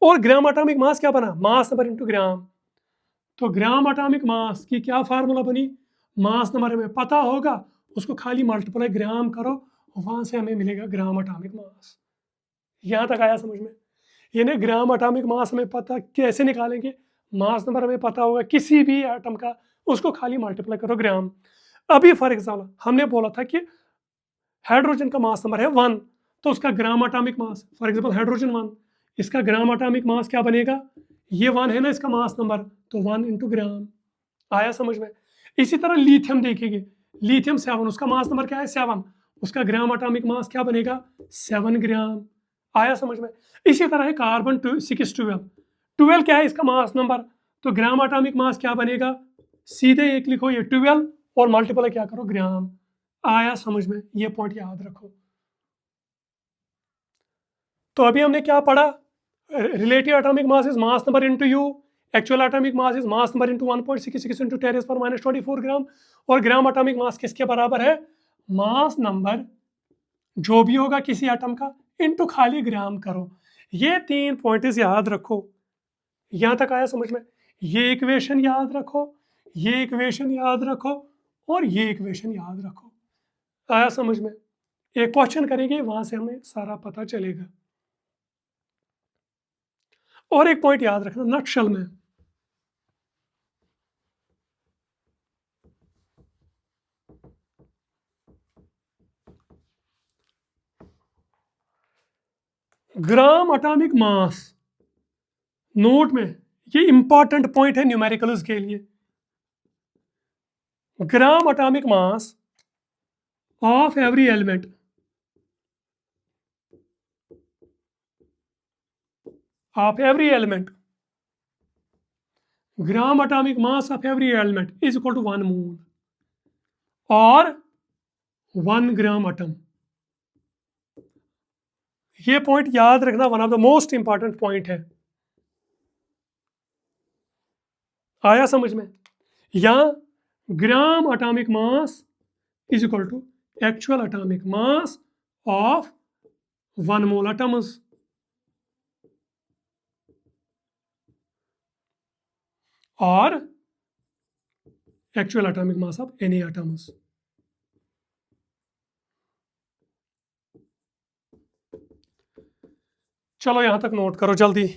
और ग्राम एटॉमिक मास क्या बना? मास नंबर इंटू ग्राम। तो ग्राम एटॉमिक मास की क्या फार्मूला बनी? मास नंबर हमें पता होगा, उसको खाली मल्टीप्लाई ग्राम करो, वहां से हमें मिलेगा ग्राम एटॉमिक मास। यहां तक आया समझ में? यानी ग्राम एटॉमिक मास हमें पता कैसे निकालेंगे? मास नंबर हमें पता होगा किसी भी एटम का, उसको खाली मल्टीप्लाई करो ग्राम। अभी फॉर एग्जाम्पल हमने बोला था कि हाइड्रोजन का मास नंबर है 1, तो उसका ग्राम atomic mass, for example hydrogen 1, इसका ग्राम एटॉमिक मास क्या बनेगा? ये 1 है ना इसका मास नंबर, तो 1 इंटू ग्राम। आया समझ में? इसी तरह लिथियम देखेंगे, लिथियम 7, उसका मास नंबर क्या है? 7, उसका ग्राम एटॉमिक मास क्या बनेगा? 7 ग्राम। आया समझ में? इसी तरह है कार्बन 612, 12 क्या है इसका मास नंबर, तो ग्राम एटॉमिक मास क्या बनेगा? सीधे एक लिखो ये 12 और मल्टीप्लाई क्या करो? ग्राम। आया समझ में? ये पॉइंट याद रखो। तो अभी हमने क्या पढ़ा? Relative atomic mass is mass number into you, actual atomic mass is mass number into 1.66 into 10⁻⁻24 ग्राम, और ग्राम एटॉमिक मास किसके बराबर है? मास नंबर जो भी होगा किसी एटम का इंटू खाली ग्राम करो। ये 3 पॉइंट्स याद रखो। यहां तक आया समझ में? ये इक्वेशन याद रखो, ये इक्वेशन याद रखो, और ये इक्वेशन याद रखो। आया समझ में? एक क्वेश्चन करेंगे, वहां से हमें सारा पता चलेगा। और एक पॉइंट याद रखना नटशल में, ग्राम एटॉमिक मास, नोट में ये इंपॉर्टेंट पॉइंट है न्यूमेरिकल्स के लिए। Gram atomic mass of every element, of every element, gram atomic mass of every element is equal to 1 mole और 1 ग्राम एटम। ये पॉइंट याद रखना, one of the most important point है। आया समझ में? यहां gram atomic mass is equal to actual atomic mass of 1 mole atoms, और actual atomic mass of any atoms. चलो यहां तक नोट करो जल्दी।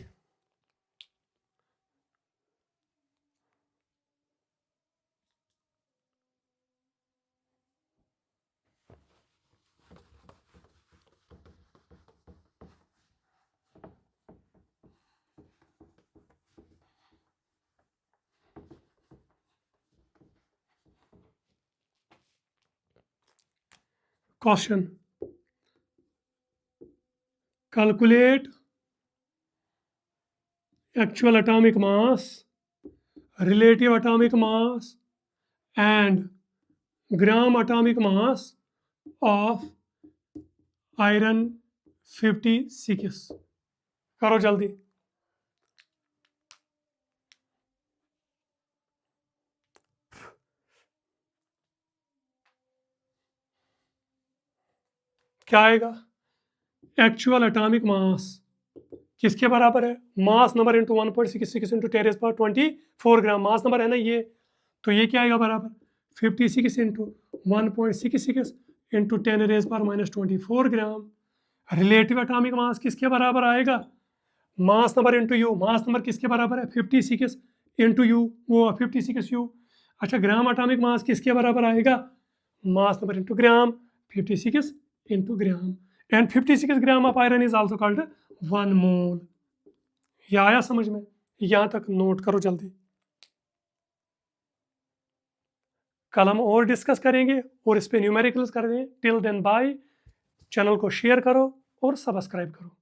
Question: calculate actual atomic mass, relative atomic mass and gram atomic mass of iron 56। करो जल्दी। क्या आएगा? एक्चुअल एटॉमिक मास किसके बराबर है? मास नंबर इंटू 1.66 इंटू 10⁻24 ग्राम मास नंबर है ना ये, तो ये क्या आएगा बराबर 56 इंटू 1.66 इंटू 10⁻24 ग्राम। रिलेटिव एटॉमिक मास किसके बराबर आएगा? Mass number into you, mass number किसके बराबर है 56 इंटू यू, वो 56 यू। अच्छा, ग्राम एटॉमिक मास किसके बराबर आएगा? Mass number into gram 56 into gram, and 56 gram of iron is also called 1 मोल। ये आया समझ में? यहां तक नोट करो जल्दी। कल हम और डिस्कस करेंगे और इस पे न्यूमेरिकल्स करेंगे। Till then bye. चैनल को शेयर करो और सब्सक्राइब करो।